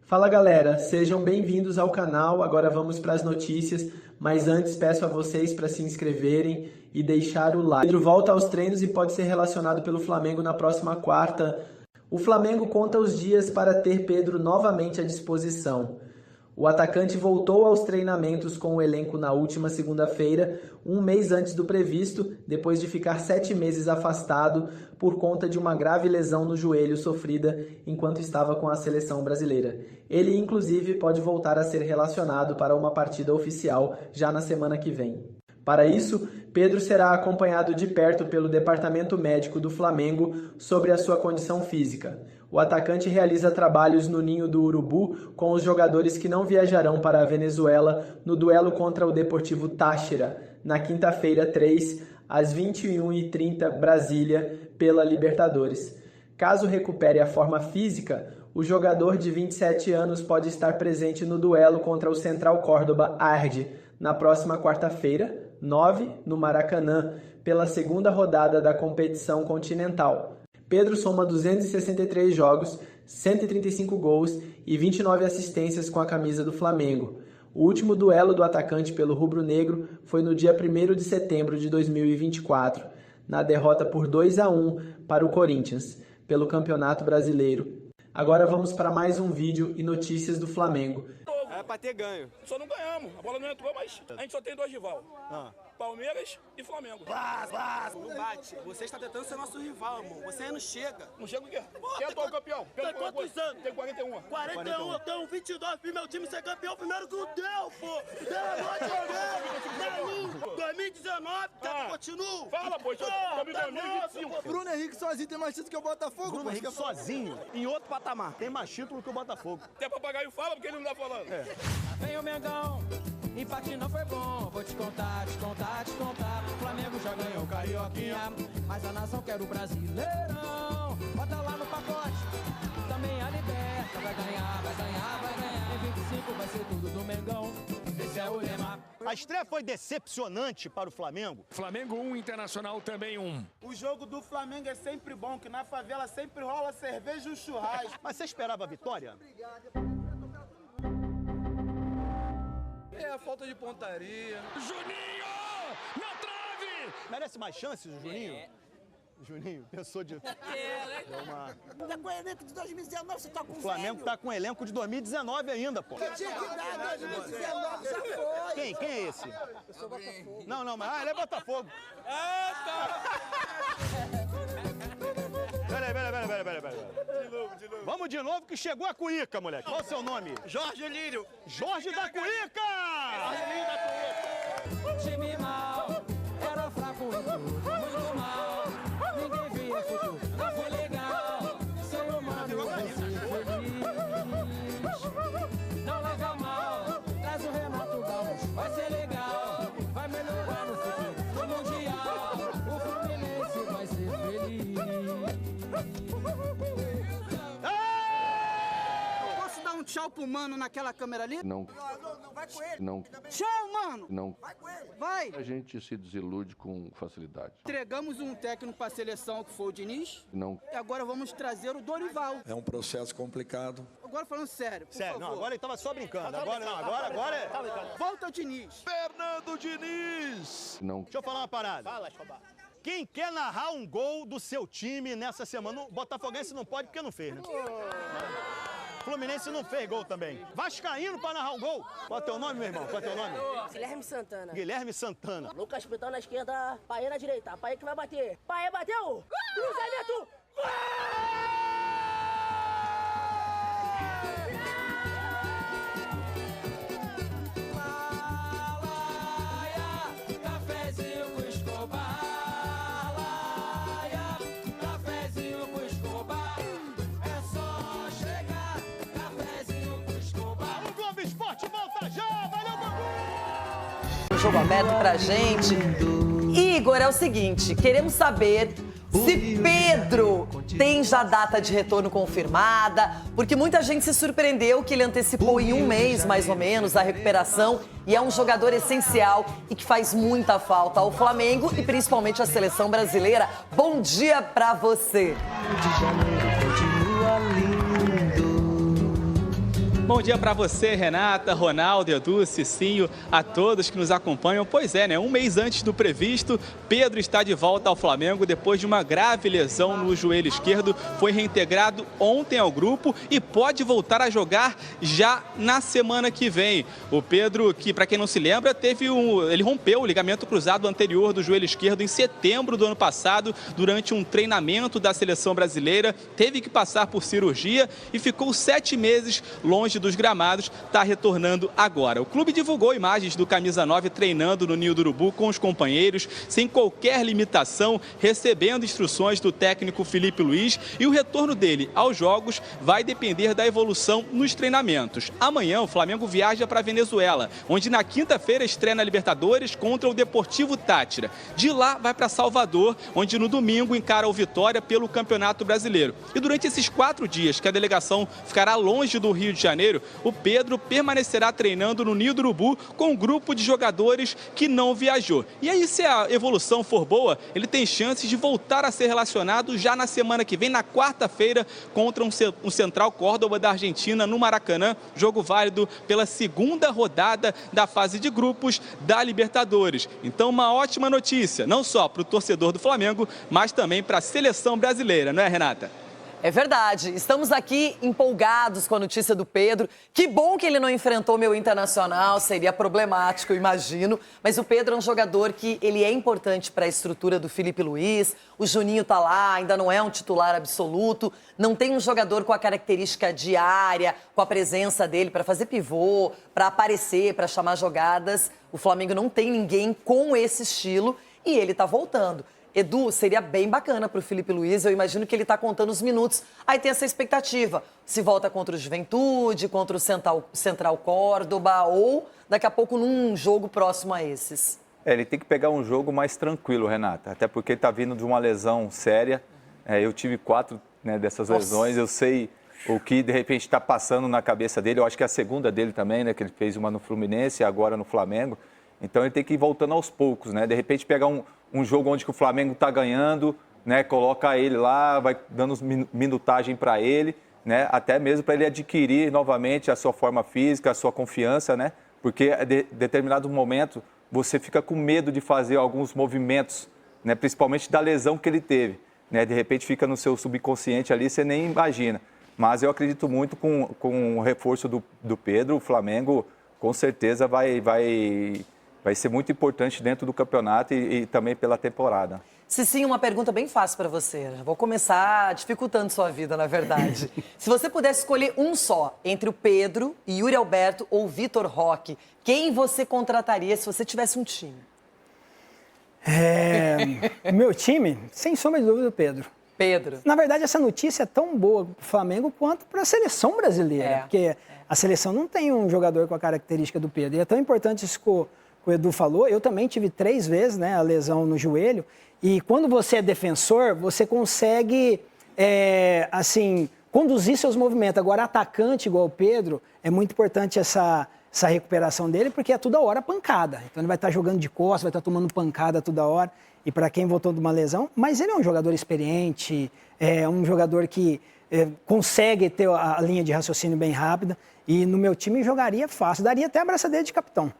Fala galera, sejam bem-vindos ao canal. Agora vamos para as notícias, mas antes peço a vocês para se inscreverem e deixar o like. Pedro volta aos treinos e pode ser relacionado pelo Flamengo na próxima quarta. O Flamengo conta os dias para ter Pedro novamente à disposição. O atacante voltou aos treinamentos com o elenco na última segunda-feira, um mês antes do previsto, depois de ficar 7 meses afastado por conta de uma grave lesão no joelho sofrida enquanto estava com a seleção brasileira. Ele, inclusive, pode voltar a ser relacionado para uma partida oficial já na semana que vem. Para isso, Pedro será acompanhado de perto pelo departamento médico do Flamengo sobre a sua condição física. O atacante realiza trabalhos no Ninho do Urubu com os jogadores que não viajarão para a Venezuela no duelo contra o Deportivo Táchira, na quinta-feira 3, às 21h30 Brasília, pela Libertadores. Caso recupere a forma física, o jogador de 27 anos pode estar presente no duelo contra o Central Córdoba Arde, na próxima quarta-feira, 9, no Maracanã, pela segunda rodada da competição continental. Pedro soma 263 jogos, 135 gols e 29 assistências com a camisa do Flamengo. O último duelo do atacante pelo rubro-negro foi no dia 1º de setembro de 2024, na derrota por 2-1 para o Corinthians, pelo Campeonato Brasileiro. Agora vamos para mais um vídeo e notícias do Flamengo. É pra ter ganho. Só não ganhamos. A bola não entrou, mas a gente só tem 2 rivais. Palmeiras e Flamengo. Não bate. Você está tentando ser nosso rival, amor. Você aí não chega. Não chega o quê? Quem é atual campeão? Tem quantos anos? Tem 41. 41, eu tenho 22. Fiz meu time ser campeão primeiro que o Deus, pô. Pelo amor de Deus. 2019, continua. Fala, pô. Estamos em 2025. Bruno Henrique sozinho tem mais título que o Botafogo. Bruno Henrique sozinho, em outro patamar. Tem mais título que o Botafogo. Até papagaio fala, porque ele não tá falando. Vem o Mengão, empate não foi bom. Vou te contar. O Flamengo já ganhou Carioquinha, mas a nação quer o Brasileirão. Bota lá no pacote, também a Liberta. Vai ganhar. Em 25 vai ser tudo do Mengão. Esse é o lema. A estreia foi decepcionante para o Flamengo. Flamengo 1, Internacional também 1. O jogo do Flamengo é sempre bom, que na favela sempre rola cerveja e um churrasco. Mas você esperava a vitória? É a falta de pontaria. Juninho! Na trave! Merece mais chances o Juninho? Juninho, pensou de... Tá com o elenco de 2019, você tá com O Flamengo tá com o elenco de 2019 ainda, pô. Tinha que dar 2019, já foi. Quem é esse? Eu sou Botafogo. Não, mas ele é Botafogo. Peraí. De novo. Vamos de novo que chegou a Cuíca, moleque. Qual é o seu nome? Jorge Lírio. Jorge da Cuíca! Time mal, era fraco e muito mal. Ninguém via futuro, não foi legal. Seu mano, você feliz. Não leva mal, traz o Renato Gaúcho, vai ser legal. Vai melhorar no futuro, no Mundial. O Fluminense vai ser feliz. Posso dar um tchau pro mano naquela câmera ali? Não. Vai com ele. Não. Tchau, mano. Não. Vai com ele. Vai. A gente se desilude com facilidade. Entregamos um técnico pra seleção que foi o Diniz. Não. E agora vamos trazer o Dorival. É um processo complicado. Agora falando sério, por Sério, favor. não, agora ele tava só brincando. Agora é... Volta o Diniz. Fernando Diniz! Não. Deixa eu falar uma parada. Fala, Escobar. Quem quer narrar um gol do seu time nessa semana? O Botafoguense não pode porque não fez, né? Fluminense não fez gol também. Vascaíno pra narrar um gol. Qual é o teu nome, meu irmão? Qual é o teu nome? Guilherme Santana. Guilherme Santana. Lucas Pitão na esquerda, Paê na direita. Paê que vai bater. Paê bateu! Cruzamento! Cafezinho com Escobar. Cafezinho com Escobar. É só chegar. Cafezinho com Escobar. O Globo Esporte volta já. Valeu, Gugu! Jogo aberto pra gente. Igor, é o seguinte, queremos saber se Pedro tem já data de retorno confirmada, porque muita gente se surpreendeu que ele antecipou em um mês, mais ou menos, a recuperação e é um jogador essencial e que faz muita falta ao Flamengo e principalmente à seleção brasileira. Bom dia pra você. De Janeiro continua lindo. Bom dia para você, Renata, Ronaldo, Edu, Cicinho, a todos que nos acompanham. Pois é, né? Um mês antes do previsto, Pedro está de volta ao Flamengo depois de uma grave lesão no joelho esquerdo. Foi reintegrado ontem ao grupo e pode voltar a jogar já na semana que vem. O Pedro, que para quem não se lembra, ele rompeu o ligamento cruzado anterior do joelho esquerdo em setembro do ano passado, durante um treinamento da seleção brasileira. Teve que passar por cirurgia e ficou 7 meses longe dos gramados, está retornando agora. O clube divulgou imagens do camisa 9 treinando no Ninho do Urubu com os companheiros, sem qualquer limitação, recebendo instruções do técnico Felipe Luiz, e o retorno dele aos jogos vai depender da evolução nos treinamentos. Amanhã o Flamengo viaja para a Venezuela, onde na quinta-feira estreia na Libertadores contra o Deportivo Táchira. De lá vai para Salvador, onde no domingo encara o Vitória pelo Campeonato Brasileiro. E durante esses 4 dias que a delegação ficará longe do Rio de Janeiro, o Pedro permanecerá treinando no Ninho do Urubu com um grupo de jogadores que não viajou. E aí, se a evolução for boa, ele tem chances de voltar a ser relacionado já na semana que vem, na quarta-feira, contra um Central Córdoba da Argentina, no Maracanã, jogo válido pela segunda rodada da fase de grupos da Libertadores. Então, uma ótima notícia, não só para o torcedor do Flamengo, mas também para a seleção brasileira, não é, Renata? É verdade. Estamos aqui empolgados com a notícia do Pedro. Que bom que ele não enfrentou meu Internacional, seria problemático, eu imagino. Mas o Pedro é um jogador que ele é importante para a estrutura do Felipe Luiz. O Juninho tá lá, ainda não é um titular absoluto. Não tem um jogador com a característica diária, com a presença dele para fazer pivô, para aparecer, para chamar jogadas. O Flamengo não tem ninguém com esse estilo e ele tá voltando. Edu, seria bem bacana para o Felipe Luiz, eu imagino que ele está contando os minutos. Aí tem essa expectativa, se volta contra o Juventude, contra o Central Córdoba ou daqui a pouco num jogo próximo a esses. Ele tem que pegar um jogo mais tranquilo, Renata, até porque ele está vindo de uma lesão séria. Eu tive 4 dessas lesões, eu sei o que de repente está passando na cabeça dele. Eu acho que é a segunda dele também, que ele fez uma no Fluminense e agora no Flamengo. Então ele tem que ir voltando aos poucos, De repente pegar um jogo onde que o Flamengo está ganhando, coloca ele lá, vai dando minutagem para ele, até mesmo para ele adquirir novamente a sua forma física, a sua confiança, porque em determinado momento você fica com medo de fazer alguns movimentos, principalmente da lesão que ele teve. De repente fica no seu subconsciente ali, você nem imagina. Mas eu acredito muito com o reforço do Pedro, o Flamengo com certeza vai ser muito importante dentro do campeonato e também pela temporada. Cicinho, uma pergunta bem fácil para você. Já vou começar dificultando sua vida, na verdade. Se você pudesse escolher um só, entre o Pedro, Yuri Alberto ou Vitor Roque, quem você contrataria se você tivesse um time? Meu time, sem sombra de dúvida, o Pedro. Pedro. Na verdade, essa notícia é tão boa para o Flamengo quanto para a seleção brasileira. Porque a seleção não tem um jogador com a característica do Pedro. E é tão importante isso que o Edu falou. Eu também tive 3 vezes a lesão no joelho. E quando você é defensor, você consegue, conduzir seus movimentos. Agora, atacante igual o Pedro, é muito importante essa recuperação dele, porque é toda hora pancada. Então ele vai estar jogando de costas, vai estar tomando pancada toda hora. E para quem voltou de uma lesão, mas ele é um jogador experiente, é um jogador que consegue ter a linha de raciocínio bem rápida. E no meu time jogaria fácil, daria até a braçadeira de capitão.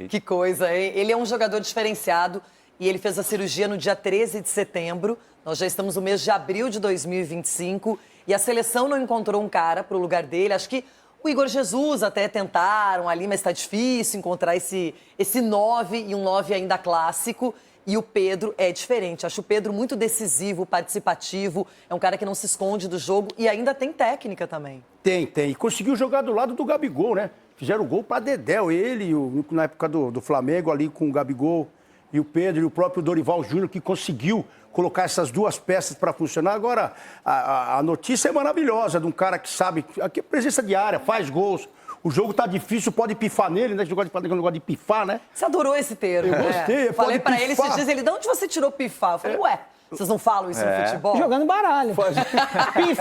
Que coisa, hein? Ele é um jogador diferenciado e ele fez a cirurgia no dia 13 de setembro. Nós já estamos no mês de abril de 2025 e a seleção não encontrou um cara para o lugar dele. Acho que o Igor Jesus até tentaram ali, mas está difícil encontrar esse 9 e um 9 ainda clássico. E o Pedro é diferente. Acho o Pedro muito decisivo, participativo. É um cara que não se esconde do jogo e ainda tem técnica também. Tem. E conseguiu jogar do lado do Gabigol, Fizeram gol para Dedéu. Ele, na época do Flamengo, ali com o Gabigol e o Pedro e o próprio Dorival Júnior, que conseguiu colocar essas 2 peças para funcionar. Agora, a notícia é maravilhosa de um cara que sabe, aqui é presença diária, faz gols. O jogo tá difícil, pode pifar nele, Você gosta de pifar, Você adorou esse termo, Eu gostei, Falei pra ele esses dias, de onde você tirou pifar? Eu falei, vocês não falam isso no futebol? Jogando baralho. Pif.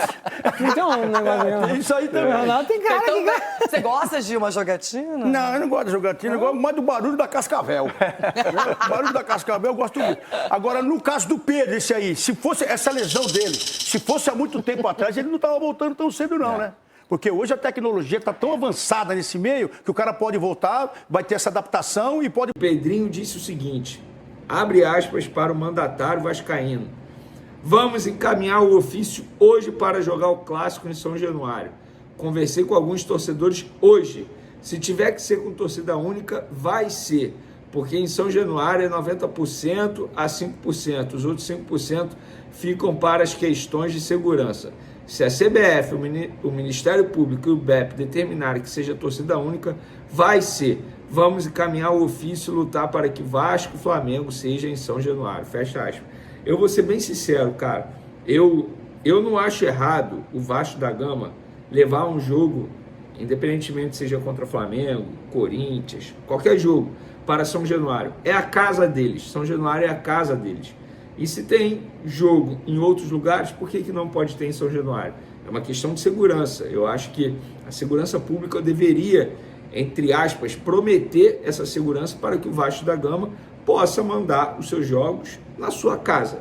Então, um negócio. Isso aí também. O Ronaldo tem cara que... Você gosta de uma jogatina? Não, eu não gosto de jogatina, eu gosto mais do barulho da Cascavel. O barulho da Cascavel eu gosto muito. Agora, no caso do Pedro, esse aí, se fosse essa lesão dele, se fosse há muito tempo atrás, ele não estava voltando tão cedo, não, Porque hoje a tecnologia está tão avançada nesse meio que o cara pode voltar, vai ter essa adaptação e pode... O Pedrinho disse o seguinte, abre aspas para o mandatário vascaíno. Vamos encaminhar o ofício hoje para jogar o clássico em São Januário. Conversei com alguns torcedores hoje. Se tiver que ser com torcida única, vai ser. Porque em São Januário é 90% a 5%. Os outros 5% ficam para as questões de segurança. Se a CBF, o Ministério Público e o BEP determinarem que seja torcida única, vai ser. Vamos encaminhar o ofício e lutar para que Vasco e Flamengo seja em São Januário. Fecha aspas. Eu vou ser bem sincero, cara. Eu não acho errado o Vasco da Gama levar um jogo, independentemente seja contra Flamengo, Corinthians, qualquer jogo, para São Januário. É a casa deles. São Januário é a casa deles. E se tem jogo em outros lugares, por que não pode ter em São Januário? É uma questão de segurança. Eu acho que a segurança pública deveria, entre aspas, prometer essa segurança para que o Vasco da Gama possa mandar os seus jogos na sua casa.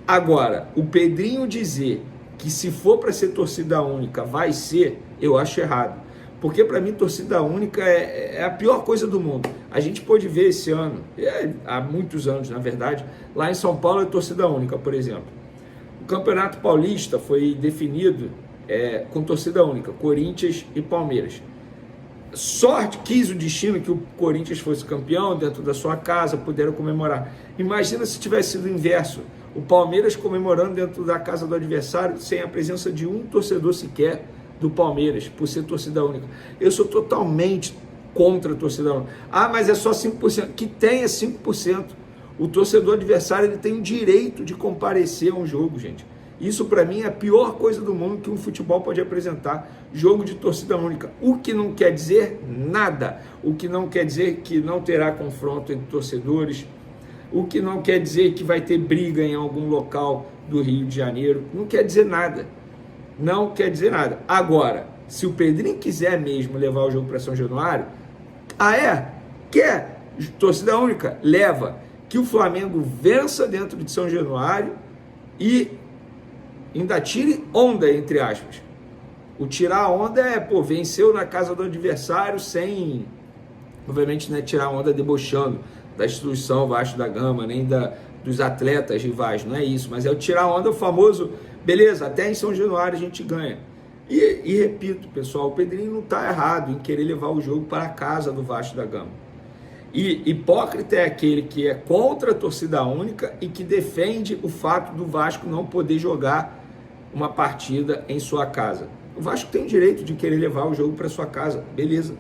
Agora, o Pedrinho dizer que se for para ser torcida única vai ser, eu acho errado. Porque para mim torcida única é a pior coisa do mundo. A gente pôde ver esse ano, há muitos anos na verdade, lá em São Paulo é torcida única, por exemplo. O Campeonato Paulista foi definido com torcida única, Corinthians e Palmeiras. Sorte, quis o destino que o Corinthians fosse campeão dentro da sua casa, puderam comemorar. Imagina se tivesse sido o inverso, o Palmeiras comemorando dentro da casa do adversário sem a presença de um torcedor sequer do Palmeiras, por ser torcida única. Eu sou totalmente contra a torcida única. Ah, mas é só 5%. Que tenha 5%. O torcedor adversário ele tem o direito de comparecer a um jogo, gente. Isso para mim é a pior coisa do mundo que um futebol pode apresentar, jogo de torcida única. O que não quer dizer nada. O que não quer dizer que não terá confronto entre torcedores. O que não quer dizer que vai ter briga em algum local do Rio de Janeiro. Não quer dizer nada. Não quer dizer nada. Agora, se o Pedrinho quiser mesmo levar o jogo para São Januário, quer torcida única? Leva. Que o Flamengo vença dentro de São Januário e ainda tire onda, entre aspas. O tirar onda venceu na casa do adversário sem, obviamente, não é tirar onda debochando da instituição Vasco da Gama, nem dos atletas rivais, não é isso, mas é o tirar onda, o famoso, beleza, até em São Januário a gente ganha. E repito, pessoal, o Pedrinho não está errado em querer levar o jogo para a casa do Vasco da Gama. E hipócrita é aquele que é contra a torcida única e que defende o fato do Vasco não poder jogar uma partida em sua casa. O Vasco tem o direito de querer levar o jogo para sua casa, beleza.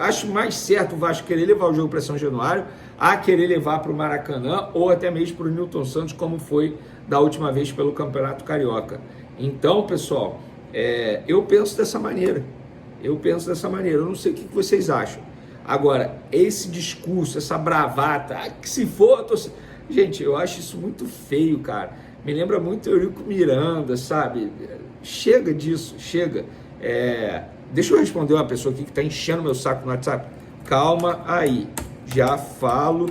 Acho mais certo o Vasco querer levar o jogo para São Januário a querer levar para o Maracanã ou até mesmo para o Newton Santos, como foi da última vez pelo Campeonato Carioca. Então, pessoal, eu penso dessa maneira. Eu não sei o que vocês acham. Agora, esse discurso, essa bravata, que se for... Gente, eu acho isso muito feio, cara. Me lembra muito Eurico Miranda, sabe? Chega disso, chega. Deixa eu responder uma pessoa aqui que está enchendo meu saco no WhatsApp. Calma aí, já falo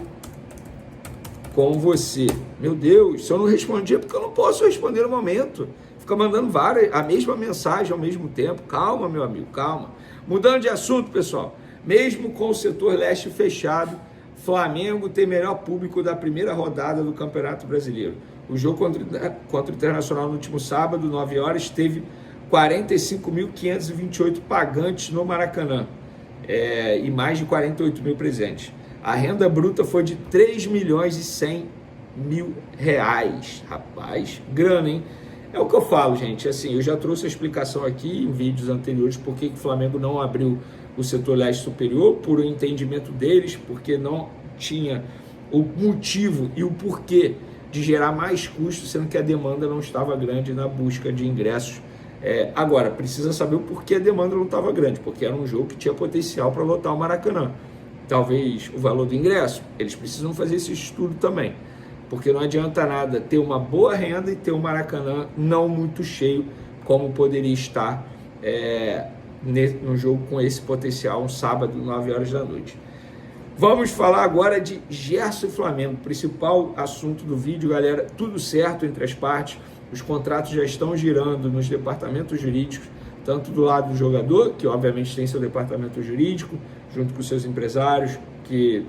com você. Meu Deus, se eu não respondi é porque eu não posso responder no momento. Fica mandando a mesma mensagem ao mesmo tempo. Calma, meu amigo, calma. Mudando de assunto, pessoal. Mesmo com o setor leste fechado, Flamengo tem melhor público da primeira rodada do Campeonato Brasileiro. O jogo contra o Internacional no último sábado, 9 horas, teve 45.528 pagantes no Maracanã e mais de 48 mil presentes. A renda bruta foi de 3.100.000 reais. Rapaz, grana, hein? É o que eu falo, gente. Assim, eu já trouxe a explicação aqui em vídeos anteriores por que o Flamengo não abriu o setor leste superior, por um entendimento deles, porque não tinha o motivo e o porquê de gerar mais custos, sendo que a demanda não estava grande na busca de ingressos. Agora, precisa saber o porquê a demanda não estava grande, porque era um jogo que tinha potencial para lotar o Maracanã. Talvez o valor do ingresso, eles precisam fazer esse estudo também, porque não adianta nada ter uma boa renda e ter um Maracanã não muito cheio, como poderia estar no jogo com esse potencial, um sábado, 9 horas da noite. Vamos falar agora de Gerson e Flamengo, principal assunto do vídeo, galera. Tudo certo entre as partes, os contratos já estão girando nos departamentos jurídicos, tanto do lado do jogador, que obviamente tem seu departamento jurídico, junto com seus empresários, que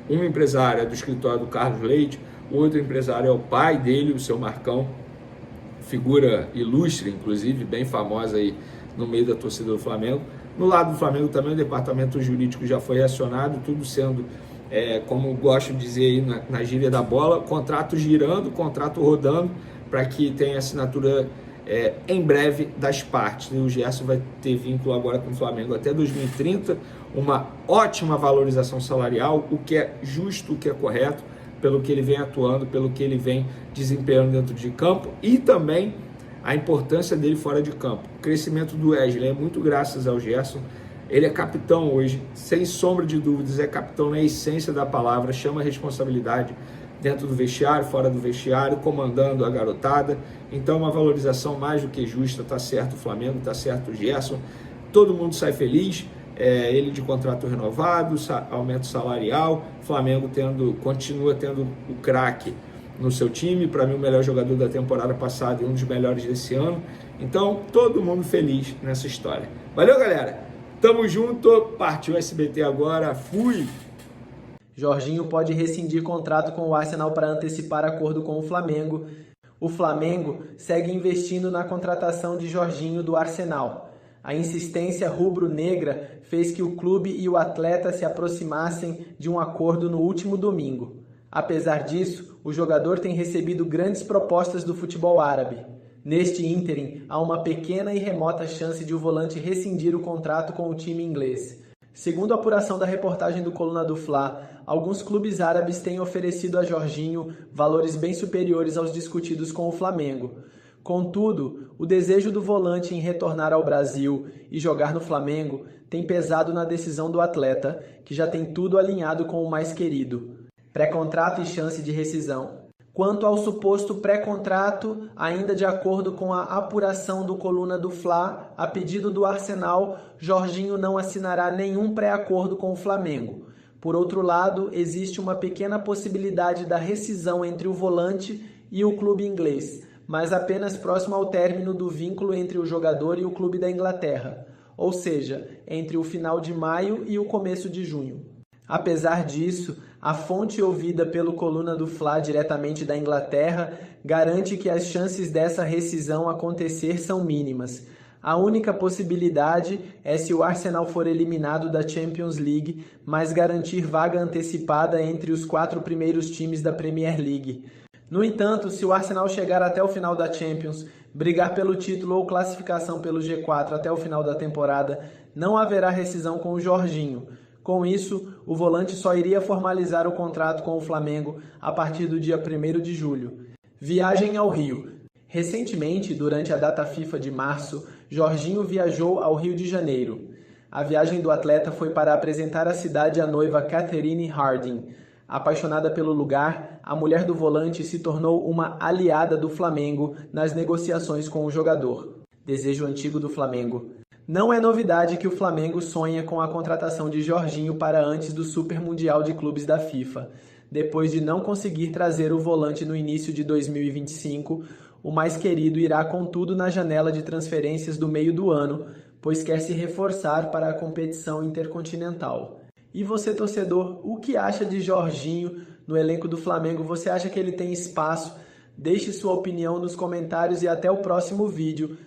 um empresário é do escritório do Carlos Leite, o outro empresário é o pai dele, o seu Marcão, figura ilustre, inclusive, bem famosa aí no meio da torcida do Flamengo. No lado do Flamengo também o departamento jurídico já foi acionado, tudo sendo, como gosto de dizer aí na gíria da bola, contrato girando, contrato rodando, para que tenha assinatura em breve das partes. E o Gerson vai ter vínculo agora com o Flamengo até 2030, uma ótima valorização salarial, o que é justo, o que é correto, pelo que ele vem atuando, pelo que ele vem desempenhando dentro de campo e também a importância dele fora de campo. O crescimento do Wesley é muito graças ao Gerson. Ele é capitão hoje, sem sombra de dúvidas, é capitão na essência da palavra, chama a responsabilidade dentro do vestiário, fora do vestiário, comandando a garotada. Então, uma valorização mais do que justa. Tá certo o Flamengo, tá certo o Gerson. Todo mundo sai feliz. Ele de contrato renovado, aumento salarial. Flamengo continua tendo o craque no seu time. Para mim, o melhor jogador da temporada passada e um dos melhores desse ano. Então, todo mundo feliz nessa história. Valeu, galera. Tamo junto. Partiu SBT agora. Fui. Jorginho pode rescindir contrato com o Arsenal para antecipar acordo com o Flamengo. O Flamengo segue investindo na contratação de Jorginho do Arsenal. A insistência rubro-negra fez que o clube e o atleta se aproximassem de um acordo no último domingo. Apesar disso, o jogador tem recebido grandes propostas do futebol árabe. Neste ínterim, há uma pequena e remota chance de o volante rescindir o contrato com o time inglês. Segundo a apuração da reportagem do Coluna do Fla, alguns clubes árabes têm oferecido a Jorginho valores bem superiores aos discutidos com o Flamengo. Contudo, o desejo do volante em retornar ao Brasil e jogar no Flamengo tem pesado na decisão do atleta, que já tem tudo alinhado com o mais querido: pré-contrato e chance de rescisão. Quanto ao suposto pré-contrato, ainda de acordo com a apuração do Coluna do Fla, a pedido do Arsenal, Jorginho não assinará nenhum pré-acordo com o Flamengo. Por outro lado, existe uma pequena possibilidade da rescisão entre o volante e o clube inglês, mas apenas próximo ao término do vínculo entre o jogador e o clube da Inglaterra, ou seja, entre o final de maio e o começo de junho. Apesar disso, a fonte ouvida pelo Coluna do Fla diretamente da Inglaterra garante que as chances dessa rescisão acontecer são mínimas. A única possibilidade é se o Arsenal for eliminado da Champions League, mas garantir vaga antecipada entre os 4 primeiros times da Premier League. No entanto, se o Arsenal chegar até o final da Champions, brigar pelo título ou classificação pelo G4 até o final da temporada, não haverá rescisão com o Jorginho. Com isso, o volante só iria formalizar o contrato com o Flamengo a partir do dia 1º de julho. Viagem ao Rio. Recentemente, durante a data FIFA de março, Jorginho viajou ao Rio de Janeiro. A viagem do atleta foi para apresentar à cidade a noiva Catherine Harding. Apaixonada pelo lugar, a mulher do volante se tornou uma aliada do Flamengo nas negociações com o jogador. Desejo antigo do Flamengo. Não é novidade que o Flamengo sonha com a contratação de Jorginho para antes do Super Mundial de Clubes da FIFA. Depois de não conseguir trazer o volante no início de 2025, o mais querido irá contudo na janela de transferências do meio do ano, pois quer se reforçar para a competição intercontinental. E você, torcedor, o que acha de Jorginho no elenco do Flamengo? Você acha que ele tem espaço? Deixe sua opinião nos comentários e até o próximo vídeo.